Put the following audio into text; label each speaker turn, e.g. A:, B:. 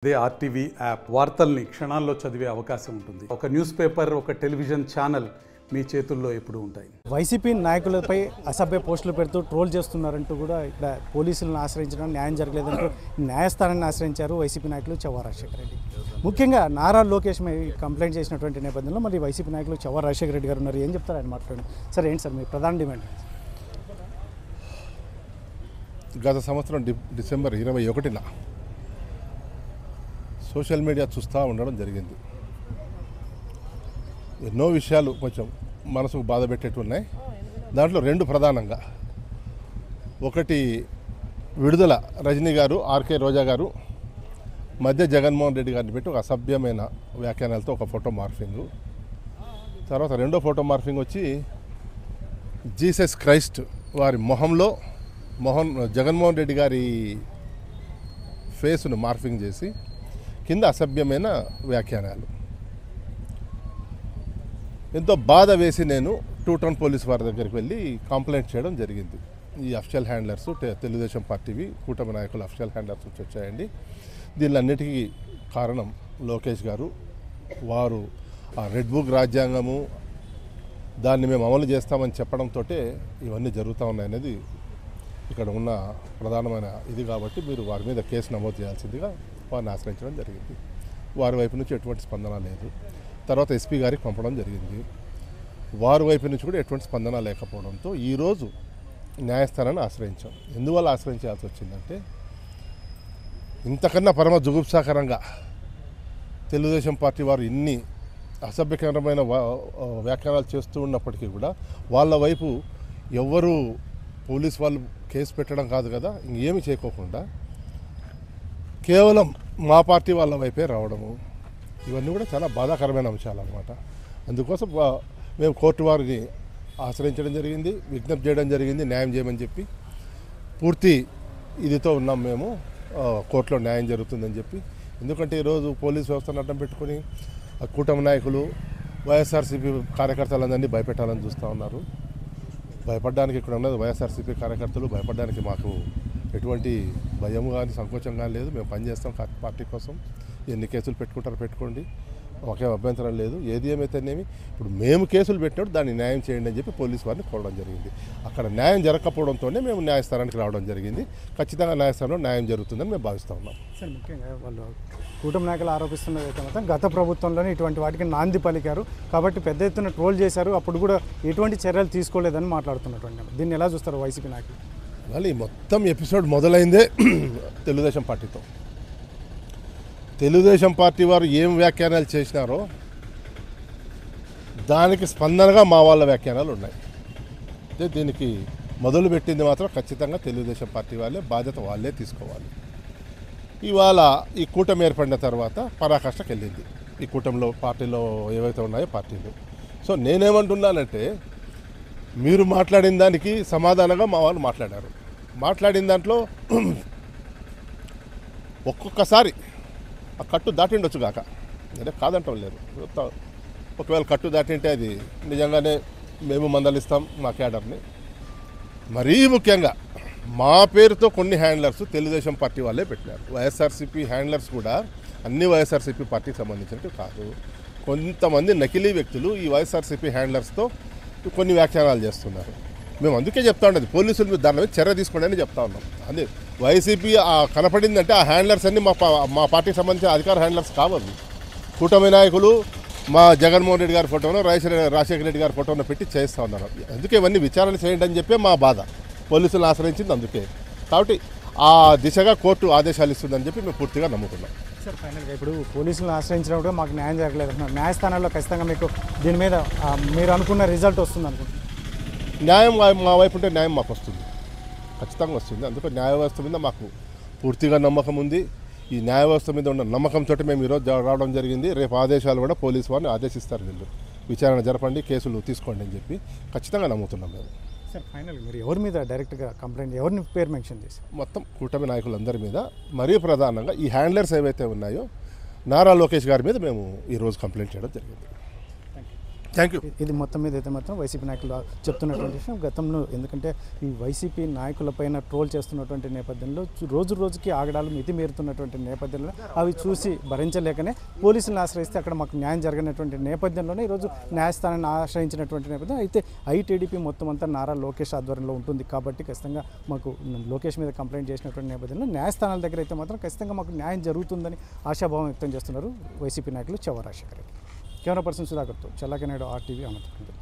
A: అదే RTV app వార్తల్ని క్షణాల్లో చదివే అవకాశం ఉంటుంది. ఒక న్యూస్ పేపర్, ఒక టెలివిజన్ ఛానల్ మీ చేతుల్లో ఎప్పుడూ ఉంటాయి.
B: వైసీపీ నాయకులపై అసభ్య పోస్టులు పెడుతూ ట్రోల్ చేస్తున్నారంటూ కూడా ఇక్కడ పోలీసులను ఆశ్రయించడం న్యాయం జరగలేదంటూ న్యాయస్థానాన్ని ఆశ్రయించారు వైసీపీ నాయకులు చవ్వా రాజశేఖర రెడ్డి. ముఖ్యంగా నారా లోకేష్ కంప్లైంట్ చేసినటువంటి నేపథ్యంలో మరి వైసీపీ నాయకులు చవ్వా రాజశేఖర రెడ్డి గారు ఉన్నారు. ఏం చెప్తారు ఆయన మాట్లాడండి సార్. ఏంటి సార్ మీ ప్రధాన డిమాండ్?
C: గత సంవత్సరం డిసెంబర్ 21న సోషల్ మీడియా చూస్తూ ఉండడం జరిగింది. ఎన్నో విషయాలు కొంచెం మనసుకు బాధ పెట్టేట్టు ఉన్నాయి. దాంట్లో రెండు ప్రధానంగా, ఒకటి విడుదల రజనీ గారు, ఆర్కే రోజా గారు మధ్య జగన్మోహన్ రెడ్డి గారిని పెట్టి ఒక అసభ్యమైన వ్యాఖ్యానాలతో ఒక ఫోటో మార్ఫింగ్. తర్వాత రెండో ఫోటో మార్ఫింగ్ వచ్చి జీసస్ క్రైస్ట్ వారి మొహంలో జగన్మోహన్ రెడ్డి గారి ఫేస్ను మార్ఫింగ్ చేసి కింద అసభ్యమైన వ్యాఖ్యానాలు. ఎంతో బాధ వేసి నేను 2 టౌన్ పోలీస్ వారి దగ్గరికి వెళ్ళి కంప్లైంట్ చేయడం జరిగింది. ఈ అఫిషియల్ హ్యాండ్లర్స్ తెలుగుదేశం పార్టీవి కూటమి నాయకులు అఫిషియల్ హ్యాండ్లర్స్ వచ్చాయండి. దీనిలన్నిటికీ కారణం లోకేష్ గారు. వారు ఆ రెడ్ బుక్ రాజ్యాంగము దాన్ని మేము అమలు చేస్తామని చెప్పడంతో ఇవన్నీ జరుగుతూ ఉన్నాయనేది ఇక్కడ ఉన్న ప్రధానమైన ఇది. కాబట్టి మీరు వారి మీద కేసు నమోదు చేయాల్సిందిగా వారిని ఆశ్రయించడం జరిగింది. వారి వైపు నుంచి ఎటువంటి స్పందన లేదు. తర్వాత ఎస్పీ గారికి పంపడం జరిగింది. వారి వైపు నుంచి కూడా ఎటువంటి స్పందన లేకపోవడంతో ఈరోజు న్యాయస్థానాన్ని ఆశ్రయించాం. ఎందువల్ల ఆశ్రయించాల్సి వచ్చిందంటే, ఇంతకన్నా పరమ జుగుప్సాకరంగా తెలుగుదేశం పార్టీ వారు ఇన్ని అసభ్యకరమైన వ్యాఖ్యానాలు చేస్తూ ఉన్నప్పటికీ కూడా వాళ్ళ వైపు ఎవ్వరూ పోలీస్ వాళ్ళు కేసు పెట్టడం కాదు కదా, ఇంకేమి చేయకోకుండా కేవలం మా పార్టీ వాళ్ళ వైపే రావడము, ఇవన్నీ కూడా చాలా బాధాకరమైన అంశాలు అన్నమాట. అందుకోసం మేము కోర్టు వారిని ఆశ్రయించడం జరిగింది, విజ్ఞప్తి చేయడం జరిగింది, న్యాయం చేయమని చెప్పి. పూర్తి ఇదితో ఉన్నాం మేము, కోర్టులో న్యాయం జరుగుతుందని చెప్పి. ఎందుకంటే ఈరోజు పోలీస్ వ్యవస్థను అడ్డం పెట్టుకుని కూటమి నాయకులు వైఎస్ఆర్సీపీ కార్యకర్తలందరినీ భయపెట్టాలని చూస్తూ ఉన్నారు. భయపడడానికి ఇక్కడ ఉన్నది వైఎస్ఆర్సీపీ కార్యకర్తలు. భయపడడానికి మాకు ఎటువంటి భయం కానీ సంకోచం కానీ లేదు. మేము పనిచేస్తాం పార్టీ కోసం. ఎన్ని కేసులు పెట్టుకుంటారో పెట్టుకోండి, మాకేం అభ్యంతరం లేదు. ఏది ఏమైతేనేమి ఇప్పుడు మేము కేసులు పెట్టినప్పుడు దాన్ని న్యాయం చేయండి అని చెప్పి పోలీసు వారిని కోరడం జరిగింది. అక్కడ న్యాయం జరగకపోవడంతోనే మేము న్యాయస్థానానికి రావడం జరిగింది. ఖచ్చితంగా న్యాయస్థానంలో న్యాయం జరుగుతుందని మేము భావిస్తూ ఉన్నాం.
B: సార్, ముఖ్యంగా వాళ్ళు కూటమి నాయకులు ఆరోపిస్తున్నదైతే మాత్రం గత ప్రభుత్వంలోనే ఇటువంటి వాటికి నాంది పలికారు కాబట్టి పెద్ద ఎత్తున ట్రోల్ చేశారు, అప్పుడు కూడా ఎటువంటి చర్యలు తీసుకోలేదని మాట్లాడుతున్నటువంటి. దీన్ని ఎలా చూస్తారు వైసీపీ నాయకులు?
C: వాళ్ళు ఈ మొత్తం ఎపిసోడ్ మొదలైందే తెలుగుదేశం పార్టీతో. తెలుగుదేశం పార్టీ వారు ఏం వ్యాఖ్యానాలు చేసినారో దానికి స్పందనగా మా వాళ్ళ వ్యాఖ్యానాలు ఉన్నాయి. అయితే దీనికి మొదలుపెట్టింది మాత్రం ఖచ్చితంగా తెలుగుదేశం పార్టీ వాళ్ళే, బాధ్యత వాళ్ళే తీసుకోవాలి. ఇవాళ ఈ కూటమి ఏర్పడిన తర్వాత పరాకాష్ఠకి వెళ్ళింది ఈ కూటమిలో పార్టీలో ఏవైతే ఉన్నాయో పార్టీలు. సో నేనేమంటున్నానంటే, మీరు మాట్లాడిన దానికి సమాధానంగా మా వాళ్ళు మాట్లాడారు. మాట్లాడిన దాంట్లో ఒక్కొక్కసారి ఆ కట్టు దాటిండొచ్చు కాక, అంటే కాదంటాం లేదు. ఒకవేళ కట్టు దాటింటే అది నిజంగానే మేము మందలిస్తాం మా క్యాడర్ని. మరీ ముఖ్యంగా మా పేరుతో కొన్ని హ్యాండ్లర్స్ తెలుగుదేశం పార్టీ వాళ్ళే పెట్టినారు. వైఎస్ఆర్సీపీ హ్యాండ్లర్స్ కూడా అన్ని వైఎస్ఆర్సీపీ పార్టీకి సంబంధించినట్టు కాదు. కొంతమంది నకిలీ వ్యక్తులు ఈ వైఎస్ఆర్సీపీ హ్యాండ్లర్స్తో కొన్ని వ్యాఖ్యానాలు చేస్తున్నారు. మేము అందుకే చెప్తా ఉండేది, పోలీసులు మీరు దాని మీద చర్య తీసుకోండి అని చెప్తా ఉన్నాం. అదే వైసీపీ కనపడిందంటే ఆ హ్యాండ్లర్స్ అన్ని మా పార్టీకి సంబంధించిన అధికార హ్యాండ్లర్స్ కావాలి. కూటమి నాయకులు మా జగన్మోహన్ రెడ్డి గారి ఫోటోను, రాజశేఖర రెడ్డి గారి ఫోటోను పెట్టి చేస్తూ ఉన్నారు. అందుకే ఇవన్నీ విచారణ చేయండి అని చెప్పి మా బాధ. పోలీసులను ఆశ్రయించింది అందుకే. కాబట్టి ఆ దిశగా కోర్టు ఆదేశాలు ఇస్తుందని చెప్పి మేము పూర్తిగా నమ్ముకున్నాం.
B: సార్, ఫైనల్గా ఇప్పుడు పోలీసులను ఆశ్రయించినప్పుడు మాకు న్యాయం జరగలేదు అంటున్నారు. న్యాయస్థానాల్లో ఖచ్చితంగా మీకు దీని మీద మీరు అనుకున్న రిజల్ట్ వస్తుంది అనుకుంటున్నారు?
C: న్యాయం మా వైపు ఉంటే న్యాయం మాకు వస్తుంది, ఖచ్చితంగా వస్తుంది. అందుకే న్యాయ వ్యవస్థ మీద మాకు పూర్తిగా నమ్మకం ఉంది. ఈ న్యాయ వ్యవస్థ మీద ఉన్న నమ్మకంతో మేము ఈరోజు రావడం జరిగింది. రేపు ఆదేశాలు కూడా పోలీసు వారిని ఆదేశిస్తారు, వీళ్ళు విచారణ జరపండి, కేసులు తీసుకోండి అని చెప్పి ఖచ్చితంగా నమ్ముతున్నాం మేము.
B: సార్, ఫైనల్గా మీరు ఎవరి మీద డైరెక్ట్గా కంప్లైంట్, ఎవరిని పేరు మెన్షన్ చేసి?
C: మొత్తం కూటమి నాయకులందరి మీద, మరీ ప్రధానంగా ఈ హ్యాండ్లర్స్ ఏవైతే ఉన్నాయో నారా లోకేష్ గారి మీద మేము ఈరోజు కంప్లైంట్ చేయడం జరిగింది.
B: Thank you.
C: Thank you.
B: ఇది మొత్తం మీద అయితే మాత్రం వైసీపీ నాయకులు చెప్తున్నటువంటి విషయం. గతంలో ఎందుకంటే ఈ వైసీపీ నాయకులపైన ట్రోల్ చేస్తున్నటువంటి నేపథ్యంలో రోజు రోజుకి ఆగడాలు మితిమీరుతున్నటువంటి నేపథ్యంలో అవి చూసి భరించలేకనే పోలీసులను ఆశ్రయిస్తే అక్కడ మాకు న్యాయం జరగనటువంటి నేపథ్యంలోనే ఈరోజు న్యాయస్థానాన్ని ఆశ్రయించినటువంటి నేపథ్యం. అయితే ఐటీడీపీ మొత్తం అంతా నారా లోకేష్ ఆధ్వర్యంలో ఉంటుంది కాబట్టి ఖచ్చితంగా మాకు లోకేష్ మీద కంప్లైంట్ చేసినటువంటి నేపథ్యంలో న్యాయస్థానాల దగ్గర అయితే మాత్రం ఖచ్చితంగా మాకు న్యాయం జరుగుతుందని ఆశాభావం వ్యక్తం చేస్తున్నారు వైసీపీ నాయకులు చెవ్వ రాజశేఖర రెడ్డి. కెమెరా పర్సన్ సుధాకర్తో చల్లాకి నాయుడు, RTV, అనంతపురం.